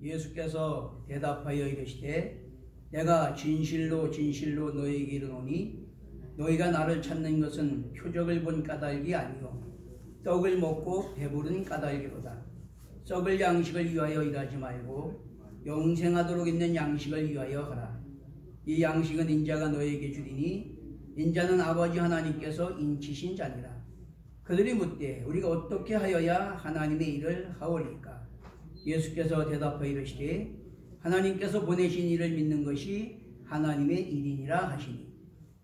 예수께서 대답하여 이르시되 내가 진실로 진실로 너희에게 이르노니 너희가 나를 찾는 것은 표적을 본 까닭이 아니요 떡을 먹고 배부른 까닭이로다. 썩을 양식을 위하여 일하지 말고 영생하도록 있는 양식을 위하여 하라. 이 양식은 인자가 너희에게 주리니 인자는 아버지 하나님께서 인치신 자니라. 그들이 묻되 우리가 어떻게 하여야 하나님의 일을 하오리까? 예수께서 대답하여 이르시되 하나님께서 보내신 이를 믿는 것이 하나님의 일이니라 하시니.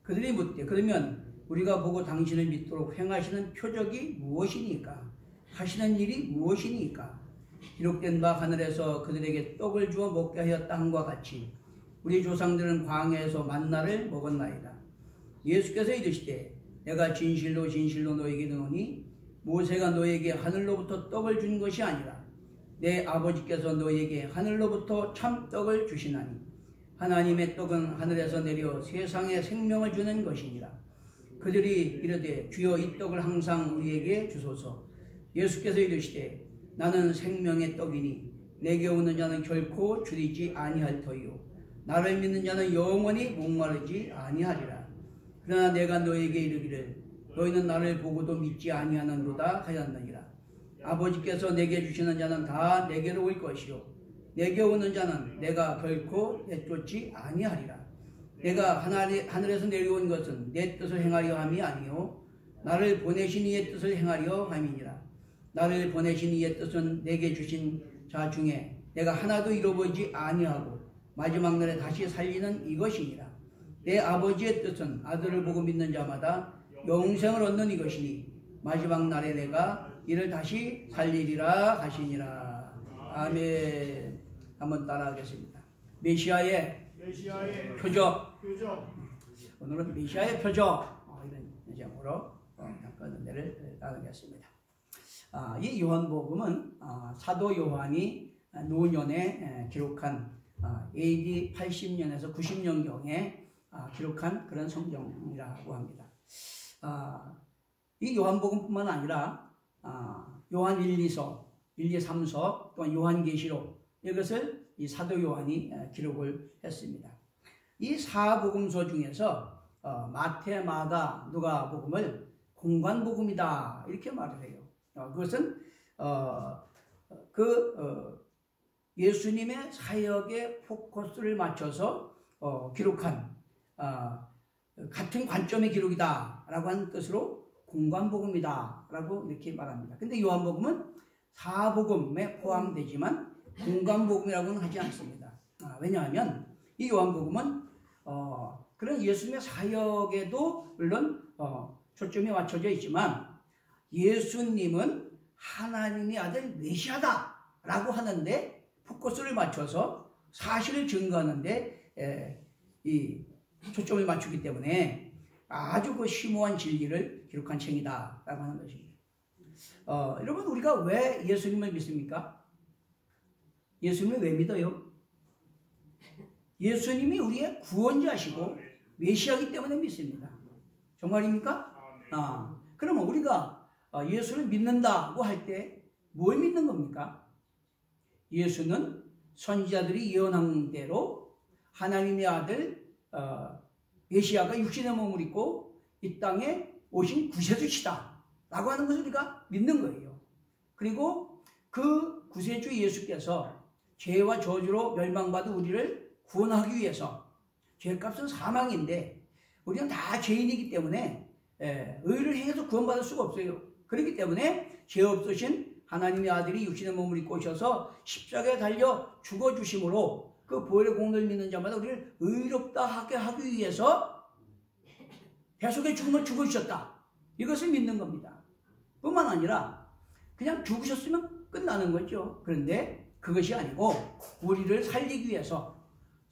그들이 묻되 그러면 우리가 보고 당신을 믿도록 행하시는 표적이 무엇이니까? 하시는 일이 무엇이니까? 기록된 바 하늘에서 그들에게 떡을 주어 먹게 하였다 함과 같이 우리 조상들은 광야에서 만나를 먹었나이다. 예수께서 이르시되 내가 진실로 진실로 너에게 이르노니 모세가 너에게 하늘로부터 떡을 준 것이 아니라 내 아버지께서 너에게 하늘로부터 참떡을 주시나니 하나님의 떡은 하늘에서 내려 세상에 생명을 주는 것이니라. 그들이 이르되 주여 이 떡을 항상 우리에게 주소서. 예수께서 이르시되 나는 생명의 떡이니 내게 오는 자는 결코 줄이지 아니할 터이요 나를 믿는 자는 영원히 목마르지 아니하리라. 그러나 내가 너에게 이르기를 너희는 나를 보고도 믿지 아니하는도다 하였느니라. 아버지께서 내게 주시는 자는 다 내게로 올 것이요 내게 오는 자는 내가 결코 내쫓지 아니하리라. 내가 하늘에서 내려온 것은 내 뜻을 행하려 함이 아니요 나를 보내신 이의 뜻을 행하려 함이니라. 나를 보내신 이의 뜻은 내게 주신 자 중에 내가 하나도 잃어버리지 아니하고 마지막 날에 다시 살리는 이것이니라. 내 아버지의 뜻은 아들을 보고 믿는 자마다 영생을 얻는 이것이니 마지막 날에 내가 이를 다시 살리리라 하시니라. 아멘. 한번 따라하겠습니다. 메시아의 표적. 오늘은 메시아의 표적 이런 제목으로 잠깐 은혜를 나누겠습니다. 이 요한복음은 사도 요한이 노년에 기록한 AD 80년에서 90년경에 기록한 그런 성경이라고 합니다. 이 요한복음뿐만 아니라 요한 1, 2서, 1, 2, 3서 또한 요한계시록 이것을 이 사도 요한이 기록을 했습니다. 이 사복음서 중에서 마태, 마가, 누가복음을 공관복음이다 이렇게 말을 해요. 그것은 예수님의 사역에 포커스를 맞춰서 기록한 같은 관점의 기록이다 라고 하는 뜻으로 공관복음이다 라고 이렇게 말합니다. 근데 요한복음은 사복음에 포함되지만 공관복음이라고는 하지 않습니다. 왜냐하면 이 요한복음은 그런 예수님의 사역에도 물론 초점이 맞춰져 있지만 예수님은 하나님의 아들 메시아다 라고 하는데 포커스를 맞춰서 사실을 증거하는데 이 초점을 맞추기 때문에 아주 그 심오한 진리를 기록한 책이다 라고 하는 것입니다. 여러분 우리가 왜 예수님을 믿습니까? 예수님을 왜 믿어요? 예수님이 우리의 구원자시고 메시아이기 때문에 믿습니다. 정말입니까? 그러면 우리가 예수를 믿는다고 할 때 뭘 믿는 겁니까? 예수는 선지자들이 예언한 대로 하나님의 아들 메시아가 육신의 몸을 입고 이 땅에 오신 구세주시다 라고 하는 것을 우리가 믿는 거예요. 그리고 그 구세주 예수께서 죄와 저주로 멸망받은 우리를 구원하기 위해서 죄값은 사망인데 우리는 다 죄인이기 때문에 의를 행해서 구원받을 수가 없어요. 그렇기 때문에 죄 없으신 하나님의 아들이 육신의 몸을 입고 오셔서 십자가에 달려 죽어주심으로 그 보혈의 공로를 믿는 자마다 우리를 의롭다 하게 하기 위해서 대속의 죽음을 죽어주셨다. 이것을 믿는 겁니다. 뿐만 아니라 그냥 죽으셨으면 끝나는 거죠. 그런데 그것이 아니고 우리를 살리기 위해서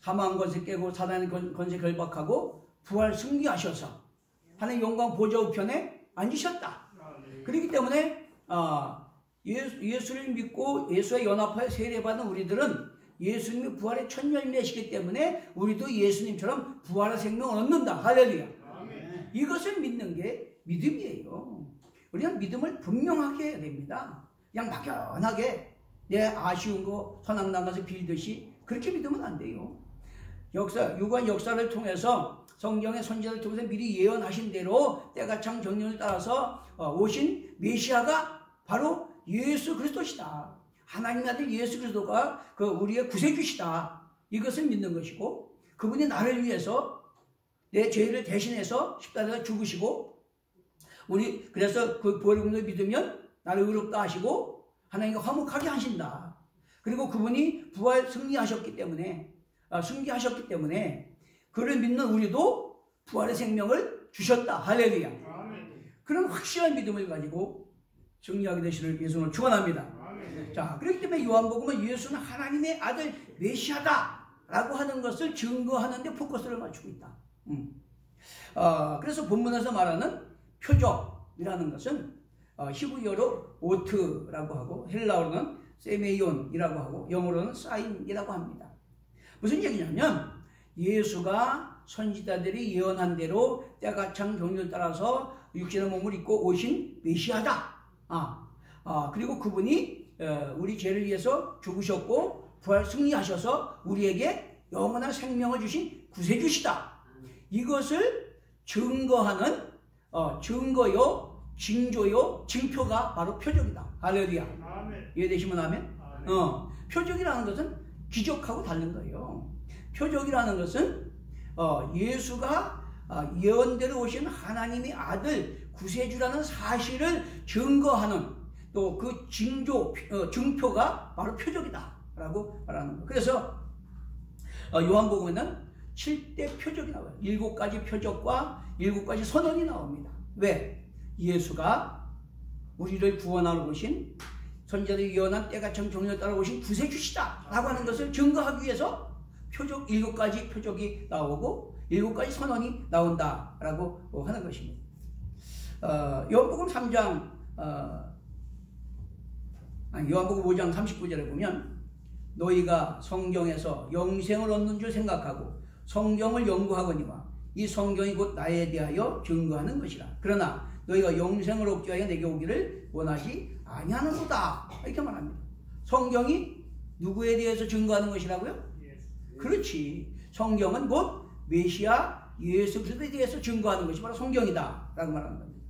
사망 권세 깨고 사단의 권세 결박하고 부활 승리하셔서 하나님 영광 보좌 우편에 앉으셨다. 그렇기 때문에 예수를 믿고 예수의 연합하여 세례받은 우리들은 예수님이 부활의 첫 열매시기 때문에 우리도 예수님처럼 부활의 생명을 얻는다. 할렐루야. 이것을 믿는 게 믿음이에요. 우리는 믿음을 분명하게 해야 됩니다. 그냥 막연하게 내 아쉬운 거 선악난 가서 빌듯이 그렇게 믿으면 안 돼요. 유구한 역사를 통해서 성경의 선지자를 통해서 미리 예언하신 대로 때가 참 정년을 따라서 오신 메시아가 바로 예수 그리스도시다. 하나님의 아들 예수 그리스도가 우리의 구세주시다. 이것을 믿는 것이고, 그분이 나를 위해서 내 죄를 대신해서 십자가에 죽으시고, 그래서 그 부활을 믿으면 나를 의롭다 하시고 하나님과 화목하게 하신다. 그리고 그분이 부활 승리하셨기 때문에 그를 믿는 우리도 부활의 생명을 주셨다. 할렐루야. 그런 확실한 믿음을 가지고 승리하게 되시를 예수는 축원합니다. 자, 그렇기 때문에 요한복음은 예수는 하나님의 아들 메시아다라고 하는 것을 증거하는 데 포커스를 맞추고 있다. 그래서 본문에서 말하는 표적이라는 것은 히브리어로 오트라고 하고 헬라어로는 세메이온이라고 하고 영어로는 사인이라고 합니다. 무슨 얘기냐면 예수가 선지자들이 예언한 대로 때가 참 종료를 따라서 육신의 몸을 입고 오신 메시아다. 그리고 그분이 우리 죄를 위해서 죽으셨고 부활 승리하셔서 우리에게 영원한 생명을 주신 구세주시다. 이것을 증거하는 증거요, 징조요, 징표가 바로 표적이다. 할렐루야. 이해되시면 아멘? 표적이라는 것은 기적하고 다른 거예요. 표적이라는 것은 예수가 예언대로 오신 하나님의 아들 구세주라는 사실을 증거하는 또 그 징조, 증표가 바로 표적이다 라고 말하는 거예요. 그래서 요한복음에는 7대 표적이 나와요. 7가지 표적과 7가지 선언이 나옵니다. 왜? 예수가 우리를 구원하러 오신 선지자들이 예언한 때가 참 종료에 따라 오신 구세주시다 라고 하는 것을 증거하기 위해서 표적 7가지 표적이 나오고 7가지 선언이 나온다 라고 하는 것입니다. 요한복음 3장 요한복음 5장 39절에 보면 너희가 성경에서 영생을 얻는 줄 생각하고 성경을 연구하거니와 이 성경이 곧 나에 대하여 증거하는 것이라. 그러나 너희가 영생을 얻기 위하여 내게 오기를 원하지 아니하는도다. 이렇게 말합니다. 성경이 누구에 대해서 증거하는 것이라고요? 그렇지. 성경은 곧 메시아 예수 그리스도에 대해서 증거하는 것이 바로 성경이다 라고 말하는 겁니다.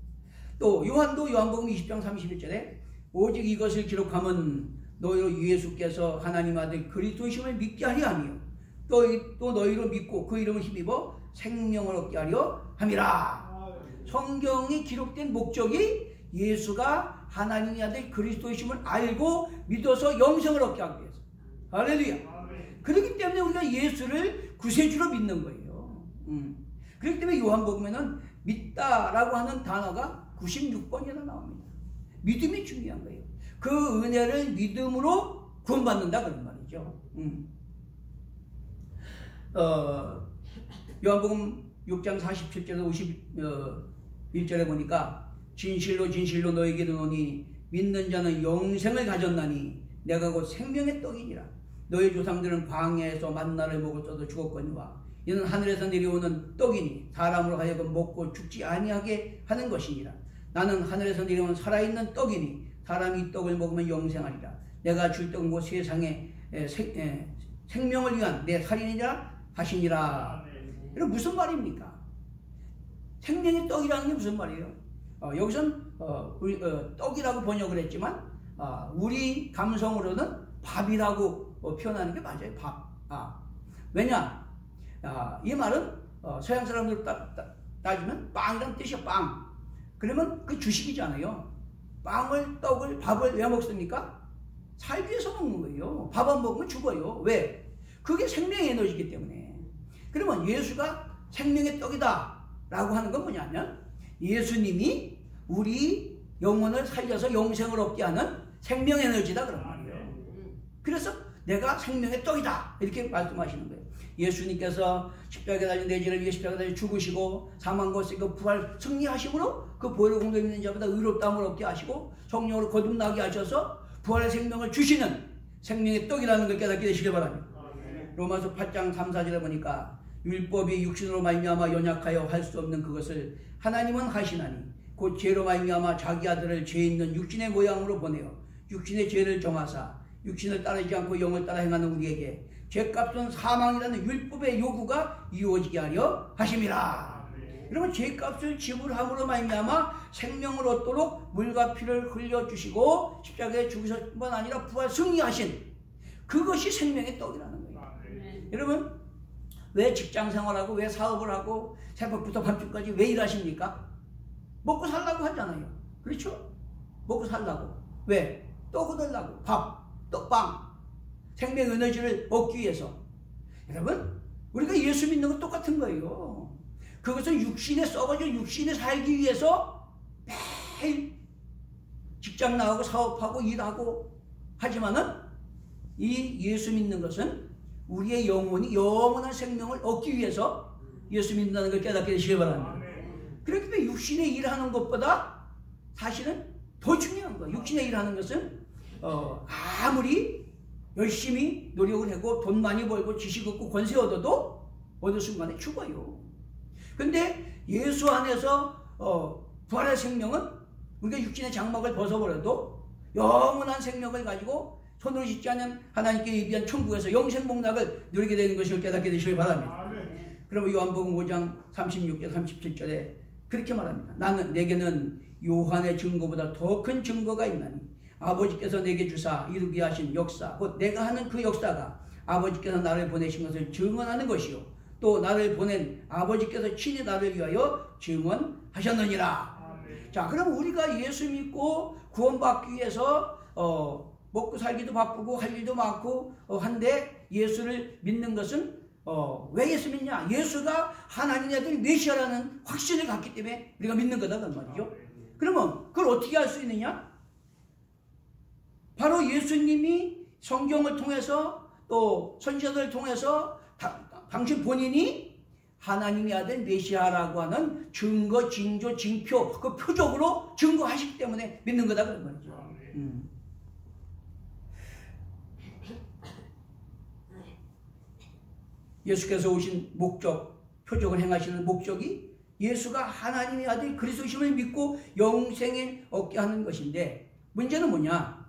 또 요한도 요한복음 20장 31절에 오직 이것을 기록하면 너희로 예수께서 하나님 아들 그리스도이심을 믿게 하려 하며 또 너희로 믿고 그 이름을 힘입어 생명을 얻게 하려 함이라. 성경이 기록된 목적이 예수가 하나님의 아들 그리스도이심을 알고 믿어서 영생을 얻게 하기 위해서. 할렐루야. 그렇기 때문에 우리가 예수를 구세주로 믿는 거예요. 그렇기 때문에 요한복음에는 믿다라고 하는 단어가 96번이나 나옵니다. 믿음이 중요한 거예요. 그 은혜를 믿음으로 구원받는다 그런 말이죠. 요한복음 6장 47절에서 51절에 보니까 진실로 진실로 너에게 이르노니 믿는 자는 영생을 가졌나니 내가 곧 생명의 떡이니라. 너희 조상들은 광야에서 만나를 먹었어도 죽었거니와 이는 하늘에서 내려오는 떡이니 사람으로 하여금 먹고 죽지 아니하게 하는 것이니라. 나는 하늘에서 내려오는 살아있는 떡이니 사람이 이 떡을 먹으면 영생하리라. 내가 줄 떡은 곧 세상에 생명을 위한 내 살이니라 하시니라. 이건 무슨 말입니까? 생명의 떡이라는 게 무슨 말이에요? 여기서는 떡이라고 번역을 했지만 우리 감성으로는 밥이라고 표현하는 게 맞아요. 밥. 왜냐? 이 말은 서양 사람들 따지면 빵이란 뜻이야. 빵. 그러면 그 주식이잖아요. 빵을, 떡을, 밥을 왜 먹습니까? 살기 위해서 먹는 거예요. 밥 안 먹으면 죽어요. 왜? 그게 생명의 에너지이기 때문에. 그러면 예수가 생명의 떡이다 라고 하는 건 뭐냐면 예수님이 우리 영혼을 살려서 영생을 얻게 하는 생명의 에너지다 그런 말이에요. 그래서 내가 생명의 떡이다 이렇게 말씀하시는 거예요. 예수님께서 십자가에 달린 내 죄를 위해 십자가에 달려 죽으시고 사망과 그 부활 승리하심으로 그 보혈을 공동에 있는 자보다 의롭다함을 얻게 하시고 성령으로 거듭나게 하셔서 부활의 생명을 주시는 생명의 떡이라는 걸 깨닫게 되시길 바랍니다. 로마서 8장 3, 4절에 보니까 율법이 육신으로 말미암아 연약하여 할 수 없는 그것을 하나님은 하시나니 곧 죄로 말미암아 자기 아들을 죄 있는 육신의 모양으로 보내어 육신의 죄를 정하사 육신을 따르지 않고 영을 따라 행하는 우리에게 죄값은 사망이라는 율법의 요구가 이루어지게 하려 하심이라. 여러분, 죄값을 지불함으로 말미암아 생명을 얻도록 물과 피를 흘려주시고 십자가에 죽으실 뿐만 아니라 부활 승리하신 그것이 생명의 떡이라는 거예요. 여러분, 왜 직장 생활하고 왜 사업을 하고 새벽부터 밤중까지 왜 일하십니까? 먹고 살라고 하잖아요. 그렇죠? 먹고 살라고. 왜? 떡 얻으려고. 밥, 떡빵, 생명 에너지를 얻기 위해서. 여러분, 우리가 예수 믿는 건 똑같은 거예요. 그것은 육신에 썩어져 육신에 살기 위해서 매일 직장 나가고 사업하고 일하고 하지만은 이 예수 믿는 것은 우리의 영혼이 영원한 생명을 얻기 위해서 예수 믿는다는 걸 깨닫게 되시기 바랍니다. 그렇기 때문에 육신에 일하는 것보다 사실은 더 중요한 거예요. 육신에 일하는 것은 아무리 열심히 노력을 하고 돈 많이 벌고 지식 얻고 권세 얻어도 어느 순간에 죽어요. 근데 예수 안에서 부활의 생명은 우리가 육신의 장막을 벗어버려도 영원한 생명을 가지고 손으로 짓지 않은 하나님께 예비한 천국에서 영생 복락을 누리게 되는 것을 깨닫게 되시길 바랍니다. 그러면 요한복음 5장 36절 37절에 그렇게 말합니다. 내게는 요한의 증거보다 더 큰 증거가 있나니 아버지께서 내게 주사 이루게 하신 역사 곧 내가 하는 그 역사가 아버지께서 나를 보내신 것을 증언하는 것이요 또 나를 보낸 아버지께서 친히 나를 위하여 증언하셨느니라. 자, 그럼 우리가 예수 믿고 구원받기 위해서 먹고 살기도 바쁘고 할 일도 많고 한데 예수를 믿는 것은 왜 예수 믿냐? 예수가 하나님의 아들 메시아라는 확신을 갖기 때문에 우리가 믿는 거다 그 말이죠. 그러면 그걸 어떻게 할 수 있느냐? 바로 예수님이 성경을 통해서 또 선지자들을 통해서 당신 본인이 하나님의 아들 메시아라고 하는 증거, 징조, 징표 그 표적으로 증거하시기 때문에 믿는 거다 그런 말이죠. 예수께서 오신 목적, 표적을 행하시는 목적이 예수가 하나님의 아들 그리스도심을 믿고 영생을 얻게 하는 것인데 문제는 뭐냐?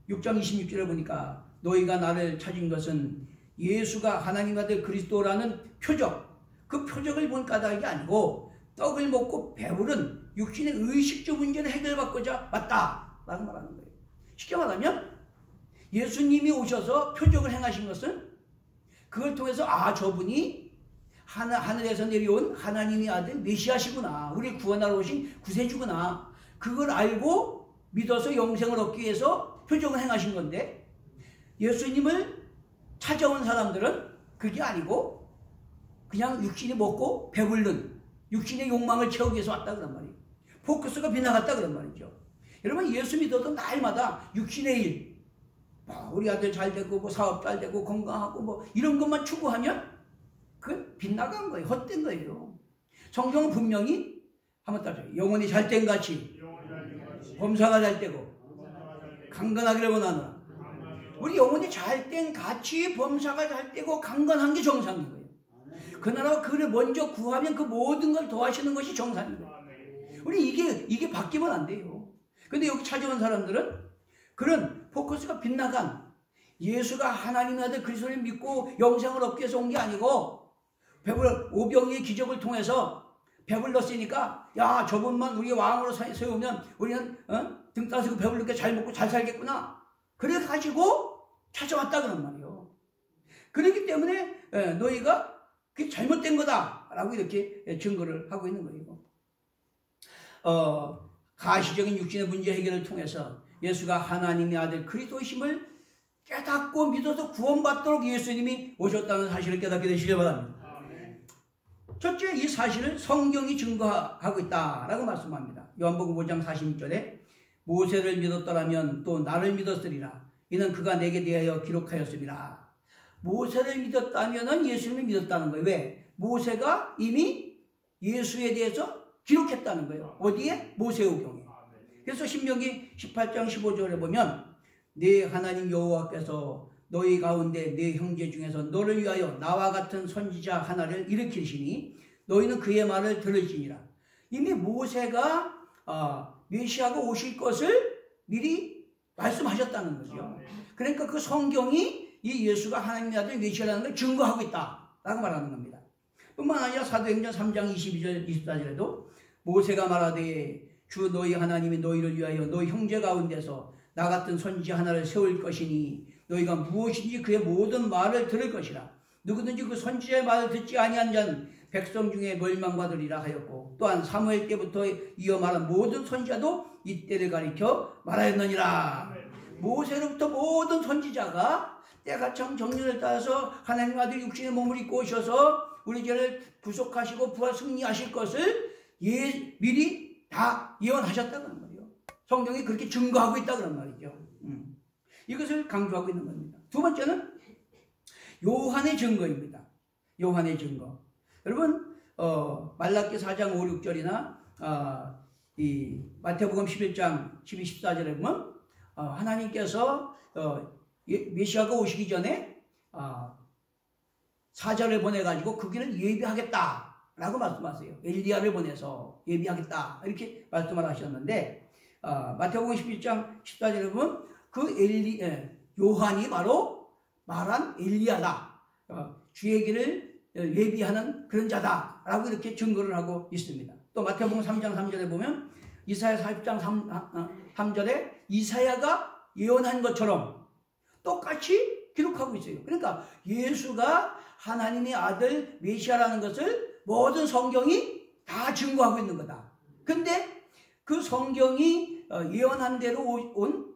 6장 26절에 보니까 너희가 나를 찾은 것은 예수가 하나님의 아들 그리스도라는 표적, 그 표적을 본 까닭이 아니고 떡을 먹고 배부른 육신의 의식주 문제를 해결받고자 왔다라고 말하는 거예요. 쉽게 말하면 예수님이 오셔서 표적을 행하신 것은 그걸 통해서 저분이 하늘에서 내려온 하나님의 아들 메시아시구나, 우리 구원하러 오신 구세주구나, 그걸 알고 믿어서 영생을 얻기 위해서 표적을 행하신 건데 예수님을 찾아온 사람들은 그게 아니고 그냥 육신이 먹고 배부른 육신의 욕망을 채우기 위해서 왔다 그런 말이에요. 포커스가 빗나갔다 그런 말이죠. 여러분, 예수 믿어도 날마다 육신의 일, 우리 아들 잘 되고 뭐 사업 잘 되고 건강하고 뭐 이런 것만 추구하면 그건 빗나간 거예요. 헛된 거예요. 성경은 분명히 한번 따져요. 영혼이 잘된 같이 범사가 잘 되고 강건하기를 원하노라. 우리 영혼이 잘된 같이 범사가 잘 되고 강건한 게 정상인 거예요. 그 나라와 그를 먼저 구하면 그 모든 걸 도와주시는 것이 정상인 거예요. 우리 이게 바뀌면 안 돼요. 근데 여기 찾아온 사람들은 그런 포커스가 빗나간 예수가 하나님의 아들 그리스도를 믿고 영생을 얻기 위해서 온 게 아니고 오병이의 기적을 통해서 배불렀으니까 야, 저분만 우리 왕으로 세우면 우리는 등 따시고 배불르게 잘 먹고 잘 살겠구나, 그래 가지고 찾아왔다 그런 말이에요. 그렇기 때문에 너희가 그게 잘못된 거다 라고 이렇게 증거를 하고 있는 거예요. 가시적인 육신의 문제 해결을 통해서 예수가 하나님의 아들 그리스도이심을 깨닫고 믿어서 구원받도록 예수님이 오셨다는 사실을 깨닫게 되시길 바랍니다. 첫째, 이 사실을 성경이 증거하고 있다라고 말씀합니다. 요한복음 5장 46절에 모세를 믿었더라면 또 나를 믿었으리라. 이는 그가 내게 대하여 기록하였습니다. 모세를 믿었다면 예수님을 믿었다는 거예요. 왜? 모세가 이미 예수에 대해서 기록했다는 거예요. 어디에? 모세오경에. 그래서 신명기 18장 15절에 보면 네 하나님 여호와께서 너희 가운데 네 형제 중에서 너를 위하여 나와 같은 선지자 하나를 일으키시니 너희는 그의 말을 들을지니라. 이미 모세가 메시아가 오실 것을 미리 말씀하셨다는 거죠. 그러니까 그 성경이 이 예수가 하나님의 아들 메시아라는 걸 증거하고 있다라고 말하는 겁니다. 뿐만 아니라 사도행전 3장 22절 24절에도 모세가 말하되 주 너희 하나님이 너희를 위하여 너희 형제 가운데서 나 같은 선지 하나를 세울 것이니 너희가 무엇인지 그의 모든 말을 들을 것이라. 누구든지 그 선지자의 말을 듣지 아니한 자는 백성 중에 멸망받으리라 하였고, 또한 사무엘 때부터 이어 말한 모든 선지자도 이때를 가리켜 말하였느니라. 모세로부터 모든 선지자가 때가 참 정년을 따라서 하나님 아들 육신의 몸을 입고 오셔서 우리 죄를 구속하시고 부활 승리하실 것을 미리 다 예언하셨다는 거예요. 성경이 그렇게 증거하고 있다 그런 말이죠. 이것을 강조하고 있는 겁니다. 두 번째는 요한의 증거입니다. 요한의 증거. 여러분 말라기 4장 5, 6절이나 이 마태복음 11장 12, 14절에 보면 하나님께서 메시아가 오시기 전에 사자를 보내가지고 그 길을 예비하겠다라고 말씀하세요. 엘리야를 보내서 예비하겠다 이렇게 말씀을 하셨는데 마태복음 11장 14절에 보면 그 요한이 바로 말한 엘리야다. 주의 길을 예비하는 그런 자다라고 이렇게 증거를 하고 있습니다. 또 마태복음 3장 3절에 보면 이사야 40장 3절에 이사야가 예언한 것처럼 똑같이 기록하고 있어요. 그러니까 예수가 하나님의 아들 메시아라는 것을 모든 성경이 다 증거하고 있는 거다. 근데 그 성경이 예언한 대로 온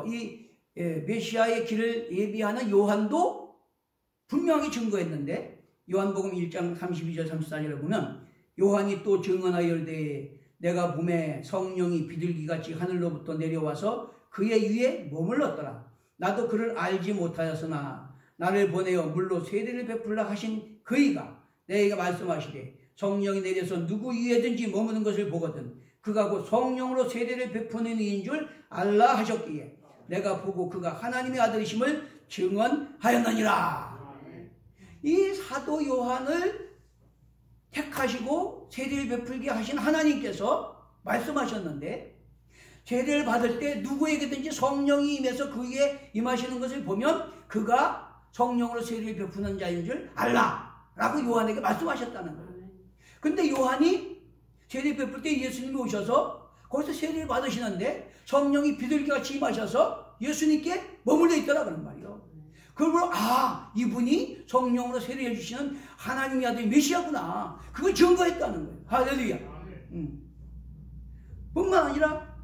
이 메시아의 길을 예비하는 요한도 분명히 증거했는데 요한복음 1장 32절 34절에 보면 요한이 또 증언하여 이르되 내가 봄에 성령이 비둘기같이 하늘로부터 내려와서 그의 위에 머물렀더라. 나도 그를 알지 못하였으나 나를 보내어 물로 세례를 베풀라 하신 그이가 내가 말씀하시되 성령이 내려서 누구 위에든지 머무는 것을 보거든 그가 곧 성령으로 세례를 베푸는 이인 줄 알라 하셨기에 내가 보고 그가 하나님의 아들이심을 증언하였느니라. 이 사도 요한을 택하시고 세례를 베풀게 하신 하나님께서 말씀하셨는데 세례를 받을 때 누구에게든지 성령이 임해서 그 위에 임하시는 것을 보면 그가 성령으로 세례를 베푸는 자인 줄 알라 라고 요한에게 말씀하셨다는 거예요. 근데 요한이 세례 베풀 때 예수님이 오셔서 거기서 세례를 받으시는데 성령이 비둘기같이 임하셔서 예수님께 머물러 있더라 그런 말이에요. 그러므로 이분이 성령으로 세례해 주시는 하나님의 아들 메시아구나. 그걸 증거했다는 거예요. 할렐루야. 뿐만 아니라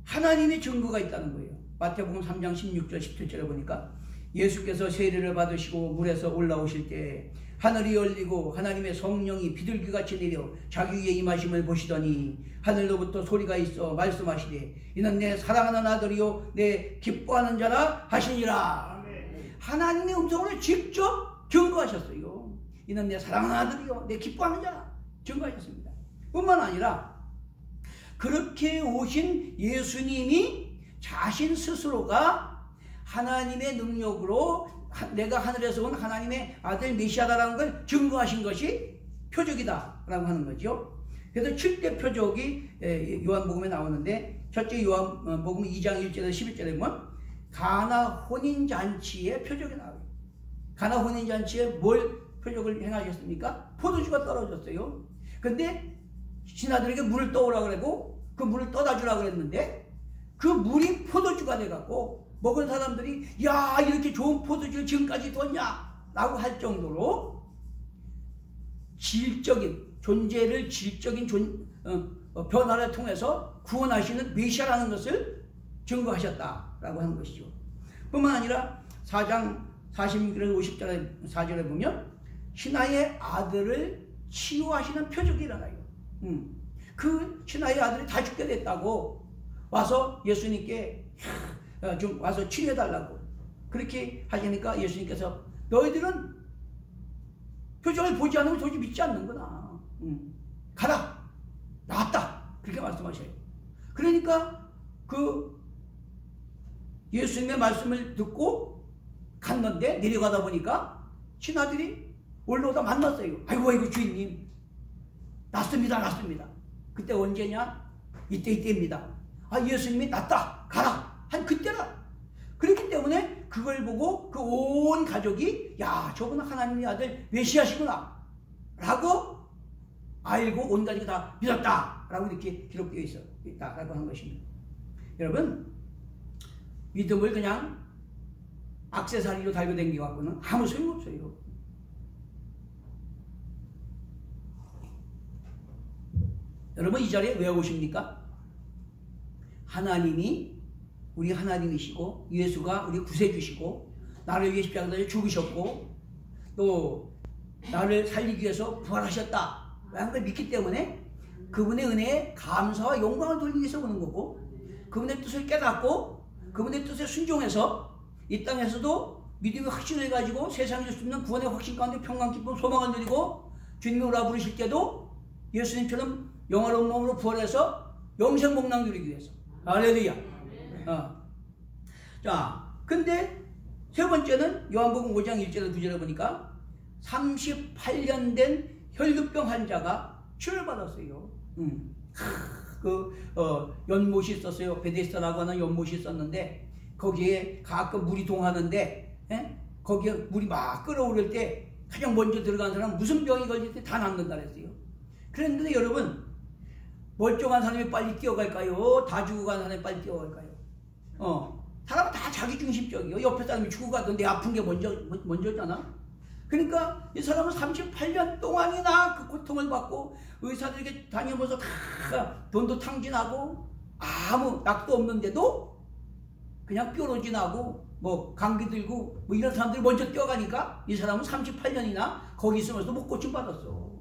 하나님의 증거가 있다는 거예요. 마태복음 3장 16절 17절에 보니까 예수께서 세례를 받으시고 물에서 올라오실 때 하늘이 열리고 하나님의 성령이 비둘기같이 내려 자기 위에 임하심을 보시더니 하늘로부터 소리가 있어 말씀하시되 이는 내 사랑하는 아들이요 내 기뻐하는 자라 하시니라. 하나님의 음성으로 직접 증거하셨어요. 이는 내 사랑하는 아들이요 내 기뻐하는 자라 증거하셨습니다. 뿐만 아니라 그렇게 오신 예수님이 자신 스스로가 하나님의 능력으로 내가 하늘에서 온 하나님의 아들 메시아다라는 걸 증거하신 것이 표적이다라고 하는 거죠. 그래서 7대 표적이 요한복음에 나오는데 첫째 요한복음 2장 1절에서 11절에 보면 가나 혼인잔치의 표적이 나와요. 가나 혼인잔치에 뭘 표적을 행하셨습니까? 포도주가 떨어졌어요. 근데 신하들에게 물을 떠오라고 그러고 그 물을 떠다 주라고 그랬는데 그 물이 포도주가 돼갖고 먹은 사람들이 야 이렇게 좋은 포도주를 지금까지 뒀냐 라고 할 정도로 존재를 질적인 변화를 통해서 구원하시는 메시아라는 것을 증거하셨다라고 하는 것이죠. 뿐만 아니라 4장 46절에서 50절에 4절에 보면 신하의 아들을 치유하시는 표적이 일어나요. 그 신하의 아들이 다 죽게 됐다고 와서 예수님께 좀 와서 치료해달라고 그렇게 하시니까 예수님께서 너희들은 표적을 보지 않으면 도저히 믿지 않는구나. 가라 나왔다 그렇게 말씀하셔요. 그러니까 그 예수님의 말씀을 듣고 갔는데 내려가다 보니까 신하들이 올라오다 만났어요. 아이고 주인님 났습니다. 그때 언제냐? 이때입니다. 예수님이 났다 가라 한 그때라. 그렇기 때문에 그걸 보고 그 온 가족이 야, 저분은 하나님의 아들 메시아시구나 라고 알고 온 가족이 다 믿었다 라고 이렇게 기록되어 있다라고 하는 것입니다. 여러분, 믿음을 그냥 액세서리로 달고 다니기갖고는 아무 소용없어요. 여러분, 이 자리에 왜 오십니까? 하나님이 우리 하나님이시고 예수가 우리 구세주시고 나를 위해 십자가에 죽으셨고 또 나를 살리기 위해서 부활하셨다 라는 걸 믿기 때문에 그분의 은혜에 감사와 영광을 돌리기 위해서 오는 거고, 그분의 뜻을 깨닫고 그분의 뜻에 순종해서 이 땅에서도 믿음의 확신을 가지고 세상에 줄 수 있는 구원의 확신 가운데 평강, 기쁨, 소망을 누리고 주님이 오라 부르실 때도 예수님처럼 영화로운 몸으로 부활해서 영생 복락 누리기 위해서. 할렐루야. 자, 근데 세 번째는 요한복음 5장 1절 9절에 보니까 38년 된 혈루병 환자가 치료를 받았어요. 연못이 있었어요. 베데스다라고 하는 연못이 있었는데 거기에 가끔 물이 동하는데 거기에 물이 막 끓어오를 때 가장 먼저 들어간 사람은 무슨 병이 걸릴 때 다 낫는다 그랬어요. 그랬는데 여러분, 멀쩡한 사람이 빨리 뛰어갈까요? 다 죽고 간 사람이 빨리 뛰어갈까요? 사람은 다 자기중심적이에요. 옆에 사람이 죽고 가도 내 아픈 게 먼저잖아. 그러니까 이 사람은 38년 동안이나 그 고통을 받고 의사들에게 다녀보면서 다 돈도 탕진하고 아무 약도 없는데도 그냥 뾰루지나고 뭐 감기 들고 뭐 이런 사람들이 먼저 뛰어가니까 이 사람은 38년이나 거기 있으면서도 못 고침받았어.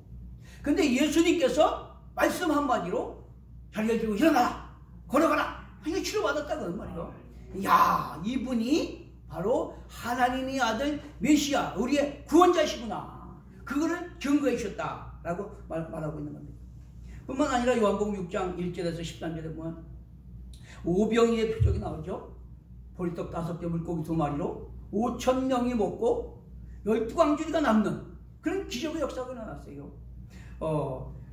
근데 예수님께서 말씀 한마디로 자리를 들고 일어나라, 걸어가라 하니까 치료받았다는 말이에요. 야, 이분이 바로 하나님의 아들 메시아, 우리의 구원자시구나, 그거를 증거해 주셨다라고 말하고 있는 겁니다. 뿐만 아니라 요한복음 6장 1절에서 13절에 보면 오병이의 표적이 나오죠. 보리떡 5개, 물고기 2마리로 5,000명이 먹고 12광주리가 남는 그런 기적의 역사가 일어났어요.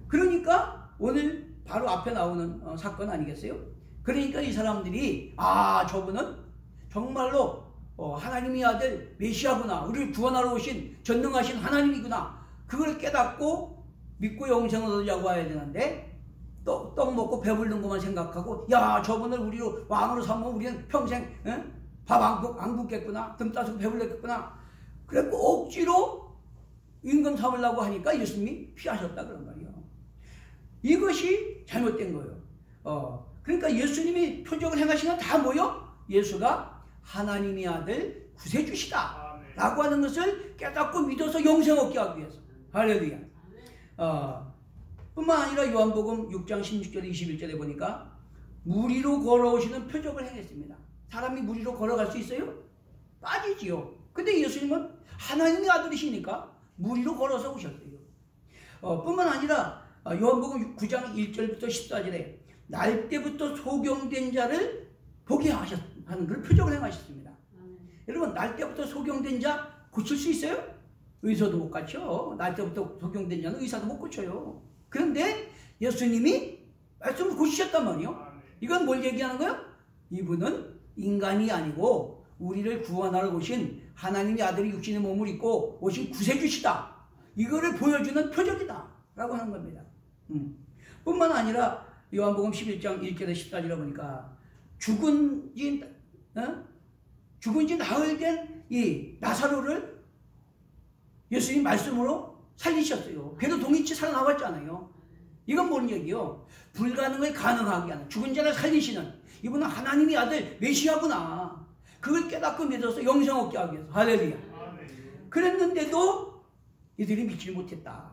그러니까 오늘 바로 앞에 나오는 사건 아니겠어요? 그러니까 이 사람들이 저분은 정말로 하나님의 아들 메시아구나, 우리를 구원하러 오신 전능하신 하나님이구나, 그걸 깨닫고 믿고 영생을 얻으려고 해야 되는데 떡 먹고 배부른 것만 생각하고 야, 저분을 우리로 왕으로 삼으면 우리는 평생 밥 안 굶겠구나, 등 따서 배불렀겠구나, 그래서 억지로 임금 삼으려고 하니까 예수님이 피하셨다 그런 말이에요. 이것이 잘못된 거예요. 그러니까 예수님이 표적을 행하시는 다 뭐요? 예수가 하나님의 아들 구세주시다 라고 하는 것을 깨닫고 믿어서 영생 얻게 하기 위해서. 할렐루야. 뿐만 아니라 요한복음 6장 16절 21절에 보니까 물 위로 걸어오시는 표적을 행했습니다. 사람이 물 위로 걸어갈 수 있어요? 빠지지요. 근데 예수님은 하나님의 아들이시니까 물 위로 걸어서 오셨어요. 뿐만 아니라 요한복음 9장 1절부터 14절에 날 때부터 소경된 자를 보게 하는 그런 표적을 행하셨습니다. 여러분, 날 때부터 소경된 자 고칠 수 있어요? 의사도 못 고쳐. 날 때부터 소경된 자는 의사도 못 고쳐요. 그런데 예수님이 말씀을 고치셨단 말이에요. 이건 뭘 얘기하는 거예요? 이분은 인간이 아니고 우리를 구원하러 오신 하나님의 아들이 육신의 몸을 입고 오신 구세주시다, 이거를 보여주는 표적이다 라고 하는 겁니다. 뿐만 아니라 요한복음 11장 1절에 14절에 보니까 죽은 지 나흘 된 이 나사로를 예수님 말씀으로 살리셨어요. 배로 동이치 살아나왔잖아요. 이건 뭔 얘기요? 불가능을 가능하게 하는, 죽은 자를 살리시는 이분은 하나님의 아들 메시아구나, 그걸 깨닫고 믿어서 영생 얻게 하기 위해서. 할렐루야. 그랬는데도 이들이 믿지 못했다.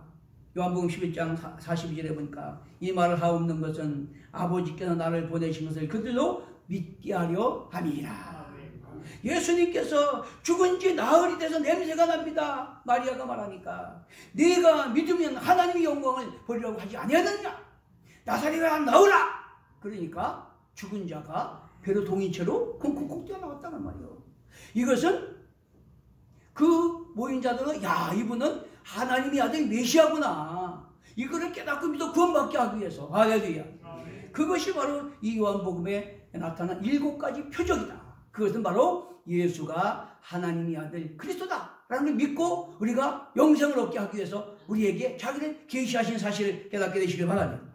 요한복음 11장 42절에 보니까 이 말을 하옵는 것은 아버지께서 나를 보내신 것을 그들로 믿게 하려 함이라. 예수님께서 죽은 지 나흘이 돼서 냄새가 납니다. 마리아가 말하니까 네가 믿으면 하나님의 영광을 보리라고 하지 아니하느냐, 나사렛아 나오라. 그러니까 죽은 자가 배로 동인 채로 콩콩콩 뛰어나왔다는 말이에요. 이것은 그 모인 자들은 야, 이분은 하나님의 아들 메시아구나, 이거를 깨닫고 믿어 구원받게 하기 위해서. 할렐루야. 그것이 바로 이 요한복음의 나타난 7가지 표적이다. 그것은 바로 예수가 하나님의 아들 그리스도다 라는 걸 믿고 우리가 영생을 얻게 하기 위해서 우리에게 자기를 계시하신 사실을 깨닫게 되시길 바랍니다.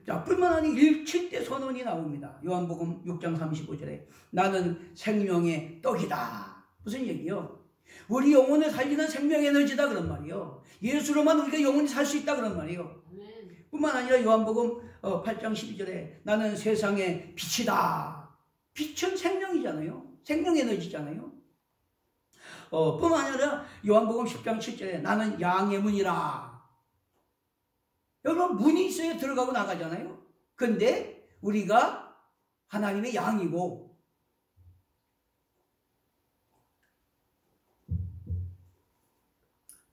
자, 뿐만 아니라 7대 선언이 나옵니다. 요한복음 6장 35절에 나는 생명의 떡이다. 무슨 얘기요? 우리 영혼을 살리는 생명의 에너지다 그런 말이요. 예수로만 우리가 영혼이 살 수 있다 그런 말이요. 뿐만 아니라 요한복음 8장 12절에 나는 세상의 빛이다. 빛은 생명이잖아요. 생명 에너지잖아요. 뿐만 아니라 요한복음 10장 7절에 나는 양의 문이라. 여러분 문이 있어야 들어가고 나가잖아요. 근데 우리가 하나님의 양이고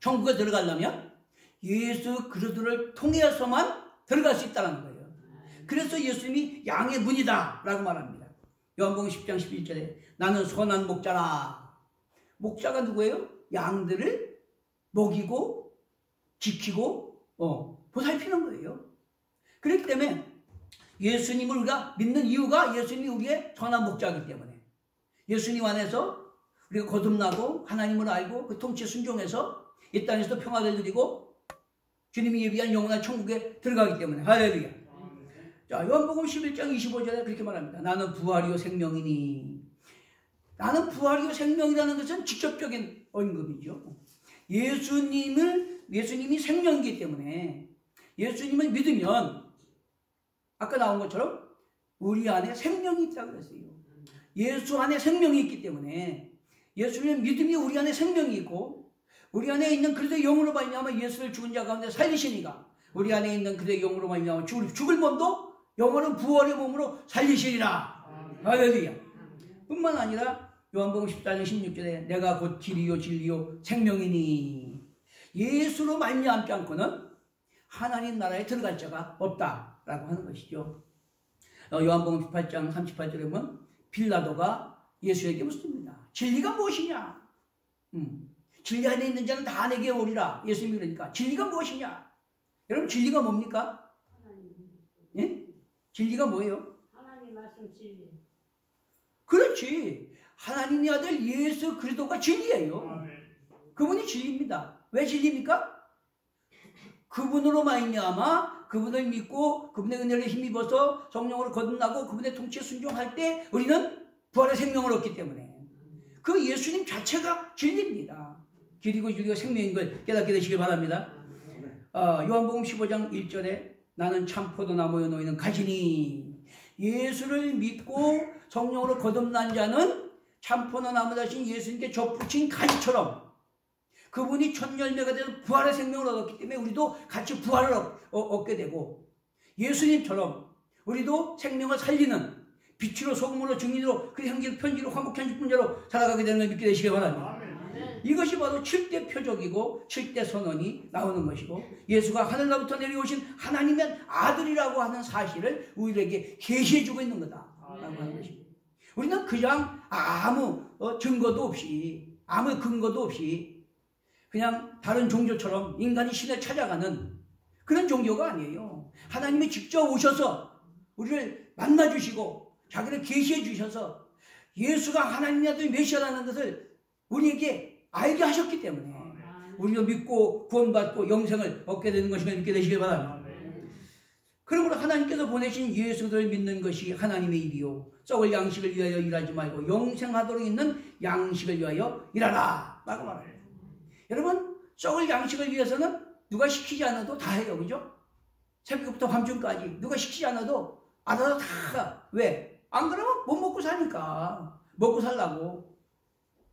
천국에 들어가려면 예수 그리스도를 통해서만 들어갈 수 있다는 거예요. 그래서 예수님이 양의 문이다 라고 말합니다. 요한복음 10장 11절에 나는 선한 목자라. 목자가 누구예요? 양들을 먹이고 지키고 보살피는 거예요. 그렇기 때문에 예수님을 우리가 믿는 이유가 예수님이 우리의 선한 목자이기 때문에 예수님 안에서 우리가 거듭나고 하나님을 알고 그 통치에 순종해서 이 땅에서도 평화를 누리고 주님이 예비한 영원한 천국에 들어가기 때문에 할렐루야. 자, 요한복음 11장 25절에 그렇게 말합니다. 나는 부활이요 생명이니. 나는 부활이요 생명이라는 것은 직접적인 언급이죠. 예수님이 생명이기 때문에 예수님을 믿으면 아까 나온 것처럼 우리 안에 생명이 있다고 그랬어요. 예수 안에 생명이 있기 때문에 예수님의 믿음이 우리 안에 생명이 있고 우리 안에 있는 그리스도의 영으로 말미암아 예수를 죽은 자 가운데 살리시니가 우리 안에 있는 그리스도의 영으로 말미암아 죽을 몸도 영원한 부활의 몸으로 살리시리라. 할렐루야. 뿐만 아니라 요한복음 14장 16절에 내가 곧 길이요 진리요 생명이니 예수로 말미암지 않고는 하나님 나라에 들어갈 자가 없다라고 하는 것이죠. 요한복음 18장 38절에 보면 빌라도가 예수에게 묻습니다. 진리가 무엇이냐? 진리 안에 있는 자는 다 내게 오리라. 예수님이 그러니까 진리가 무엇이냐? 여러분 진리가 뭡니까? 예? 진리가 뭐예요? 하나님 말씀 진리. 그렇지. 하나님의 아들 예수 그리스도가 진리예요. 그분이 진리입니다. 왜 진리입니까? 그분으로 말미암아 그분을 믿고 그분의 은혜를 힘입어서 성령으로 거듭나고 그분의 통치에 순종할 때 우리는 부활의 생명을 얻기 때문에 그 예수님 자체가 진리입니다. 길이고 진리고 생명인 걸 깨닫게 되시길 바랍니다. 요한복음 15장 1절에 나는 참 포도나무에 놓이는 가지니 예수를 믿고 성령으로 거듭난 자는 참 포도나무 대신 예수님께 접붙인 가지처럼 그분이 첫 열매가 되는 부활의 생명을 얻었기 때문에 우리도 같이 부활을 얻게 되고 예수님처럼 우리도 생명을 살리는 빛으로 소금으로 증인으로 그 형제로 편지로 화목한 직분자로 살아가게 되는 걸 믿게 되시길 바랍니다. 이것이 바로 7대 표적이고 7대 선언이 나오는 것이고 예수가 하늘로부터 내려오신 하나님의 아들이라고 하는 사실을 우리에게 계시해주고 있는 거다라고 하는 것입니다. 우리는 그냥 아무 증거도 없이 아무 근거도 없이 그냥 다른 종교처럼 인간이 신을 찾아가는 그런 종교가 아니에요. 하나님이 직접 오셔서 우리를 만나주시고 자기를 계시해 주셔서 예수가 하나님의 아들 메시아라는 것을 우리에게 알게 하셨기 때문에 우리가 믿고 구원받고 영생을 얻게 되는 것임을 믿게 되시길 바랍니다. 그러므로 하나님께서 보내신 예수를 믿는 것이 하나님의 일이요 썩을 양식을 위하여 일하지 말고 영생하도록 있는 양식을 위하여 일하라 라고 말합니다. 여러분 썩을 양식을 위해서는 누가 시키지 않아도 다 해요. 그죠? 새벽부터 밤중까지 누가 시키지 않아도 알아서 다 왜? 안 그러면 못 먹고 사니까 먹고 살라고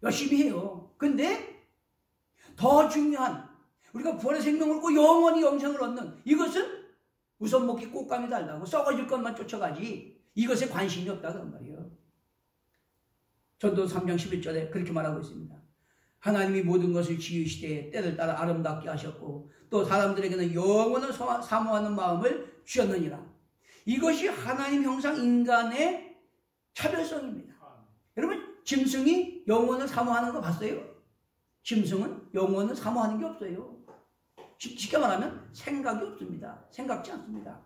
열심히 해요. 근데 더 중요한 우리가 부활의 생명을 얻고 영원히 영생을 얻는 이것은 우선 먹기 꽃감이 달라고 썩어질 것만 쫓아가지 이것에 관심이 없다 그런 말이에요. 전도 3장 11절에 그렇게 말하고 있습니다. 하나님이 모든 것을 지으시되 때를 따라 아름답게 하셨고 또 사람들에게는 영원을 사모하는 마음을 주셨느니라. 이것이 하나님 형상 인간의 차별성입니다. 여러분 짐승이 영원을 사모하는 거 봤어요? 짐승은 영원을 사모하는 게 없어요. 쉽게 말하면 생각이 없습니다. 생각지 않습니다.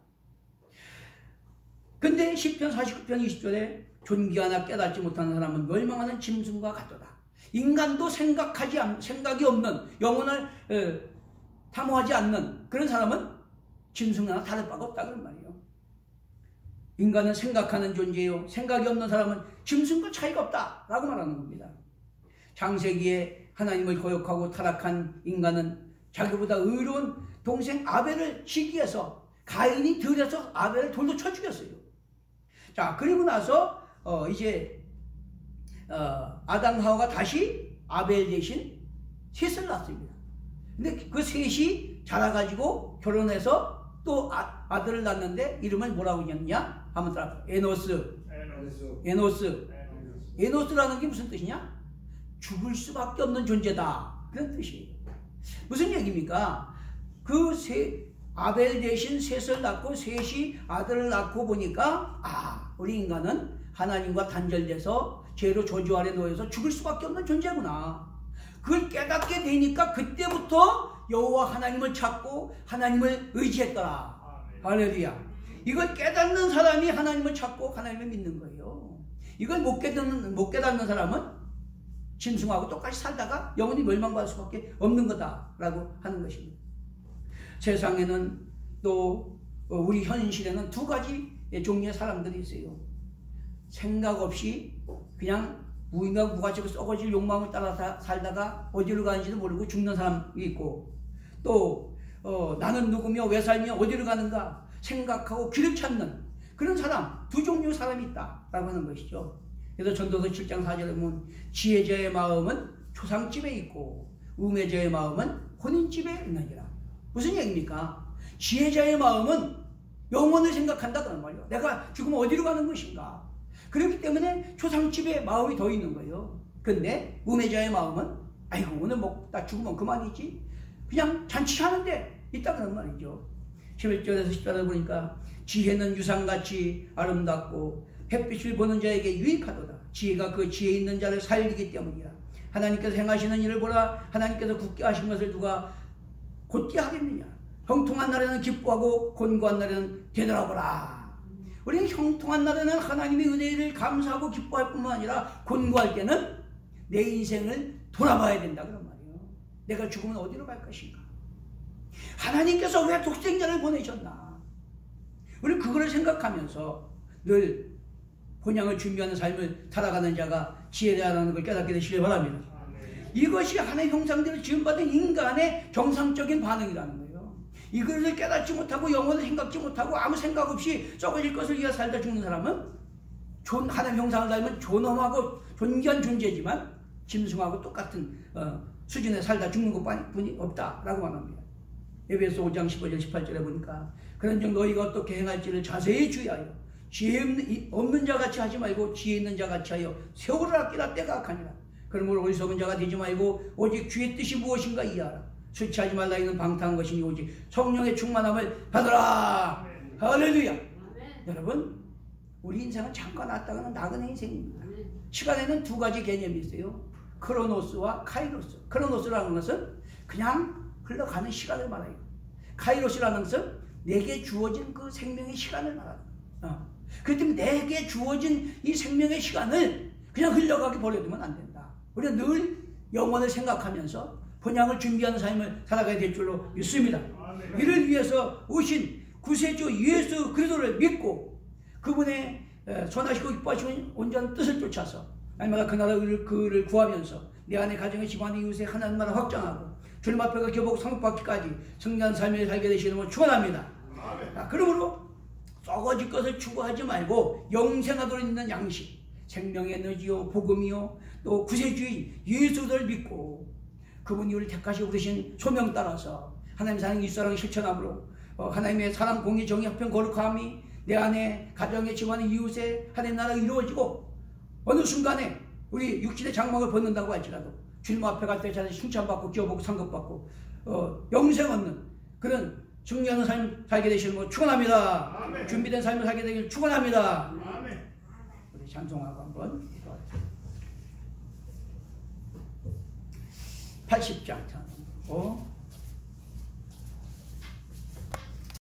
근데 시편 49편 20절에 존귀하나 깨닫지 못하는 사람은 멸망하는 짐승과 같도다. 인간도 생각이 없는, 영혼을 탐호하지 않는 그런 사람은 짐승이나 다를 바가 없다 그런 말이에요. 인간은 생각하는 존재요, 생각이 없는 사람은 짐승과 차이가 없다라고 말하는 겁니다. 창세기에 하나님을 거역하고 타락한 인간은 자기보다 의로운 동생 아벨을 시기해서 가인이 들여서 아벨을 돌로 쳐 죽였어요. 자, 그리고 나서 이제 아담 하와가 다시 아벨 대신 셋을 낳습니다. 근데 그 셋이 자라가지고 결혼해서 또 아들을 낳는데 이름을 뭐라고 지었냐? 한번 따라. 에노스라는 게 무슨 뜻이냐? 죽을 수밖에 없는 존재다. 그런 뜻이에요. 무슨 얘기입니까? 아벨 대신 셋을 낳고 셋이 아들을 낳고 보니까 우리 인간은 하나님과 단절돼서 죄로 저주 아래 놓여서 죽을 수밖에 없는 존재구나. 그걸 깨닫게 되니까 그때부터 여호와 하나님을 찾고 하나님을 의지했더라. 할렐루야. 이걸 깨닫는 사람이 하나님을 찾고 하나님을 믿는 거예요. 이걸 못 깨닫는 사람은 짐승하고 똑같이 살다가 영원히 멸망받을 수밖에 없는 거다라고 하는 것입니다. 세상에는 또 우리 현실에는 두 가지 종류의 사람들이 있어요. 생각 없이 그냥 무인과 무가치고 썩어질 욕망을 따라 살다가 어디로 가는지도 모르고 죽는 사람이 있고, 또 나는 누구며 왜 살며 어디로 가는가 생각하고 길을 찾는 그런 사람, 두 종류의 사람이 있다라고 하는 것이죠. 그래서 전도서 7장 4절에 보면 지혜자의 마음은 초상집에 있고 우매자의 마음은 혼인집에 있느니라. 무슨 얘기입니까? 지혜자의 마음은 영원을 생각한다 그런 말이에요. 내가 죽으면 어디로 가는 것인가. 그렇기 때문에 초상집에 마음이 더 있는 거예요. 근데 우매자의 마음은 아이고 오늘 나 죽으면 그만이지, 그냥 잔치하는데 있다 그런 말이죠. 11절에서 14절 보니까 지혜는 유상같이 아름답고 햇빛을 보는 자에게 유익하도다. 지혜가 그 지혜 있는 자를 살리기 때문이라. 하나님께서 행하시는 일을 보라. 하나님께서 굳게 하신 것을 누가 곧게 하겠느냐. 형통한 날에는 기뻐하고 곤고한 날에는 되돌아보라. 우리는 형통한 날에는 하나님의 은혜를 감사하고 기뻐할 뿐만 아니라 곤고할 때는 내 인생을 돌아봐야 된다 그런 말이에요. 내가 죽으면 어디로 갈 것인가. 하나님께서 왜 독생자를 보내셨나. 우리는 그거를 생각하면서 늘 본향을 준비하는 삶을 살아가는 자가 지혜라는 걸 깨닫게 되시길 바랍니다. 이것이 하나님의 형상대로 지음받은 인간의 정상적인 반응이라는 거예요. 이것을 깨닫지 못하고 영혼을 생각지 못하고 아무 생각 없이 썩어질 것을 위해 살다 죽는 사람은 하나님의 형상을 닮은 존엄하고 존귀한 존재지만 짐승하고 똑같은 수준에 살다 죽는 것뿐이 없다라고 말합니다. 에베소 5장 15절 18절에 보니까 그런즉 너희가 어떻게 행할지를 자세히 주의하여 지혜 없는 자같이 하지 말고 지혜 있는 자같이 하여 세월을 아끼라 때가 악하니라. 그러므로 어리석은 자가 되지 말고 오직 주의 뜻이 무엇인가 이해하라. 술 취하지 말라 이는 방탕한 것이니 오직 성령의 충만함을 받으라. 할렐루야. 여러분, 우리 인생은 잠깐 왔다가는 나그네 인생입니다. 시간에는 두 가지 개념이 있어요. 크로노스와 카이로스. 크로노스라는 것은 그냥 흘러가는 시간을 말해요. 카이로스라는 것은 내게 주어진 그 생명의 시간을 말하는 거예요. 그렇기 때문에 내게 주어진 이 생명의 시간을 그냥 흘러가게 버려두면 안 된다. 우리는 늘 영원을 생각하면서 본향을 준비하는 삶을 살아가야 될 줄로 믿습니다. 이를 위해서 오신 구세주 예수 그리스도를 믿고 그분의 선하시고 기뻐하시는 온전한 뜻을 쫓아서 날마다 그 나라를 그를 구하면서 내 안에 가정의 집안의 이웃의 하나님 나라 확장하고 주님 앞에가 겨복 상급받기까지 승리한 삶을 살게 되시는 걸 축원합니다. 그러므로 썩어질 것을 추구하지 말고 영생하도록 있는 양식, 생명의 에너지요 복음이요 또 구세주인 예수를 믿고 그분이 우리를 택하시고 부르신 소명 따라서 하나님의 사랑 이수사랑을 실천함으로 하나님의 사랑 공의 정의 형편 거룩함이 내 안에 가정의 집안의 이웃의 하나님 나라가 이루어지고 어느 순간에 우리 육신의 장막을 벗는다고 할지라도 주님 앞에 갈 때 자신이 칭찬받고 기어보고 상급받고 영생 얻는 그런 승리하는 삶 살게 되시는 걸 축원합니다. 아멘. 준비된 삶을 살게 되기를 축원합니다. 아멘. 우리 찬송하고 한번 80장 찬송.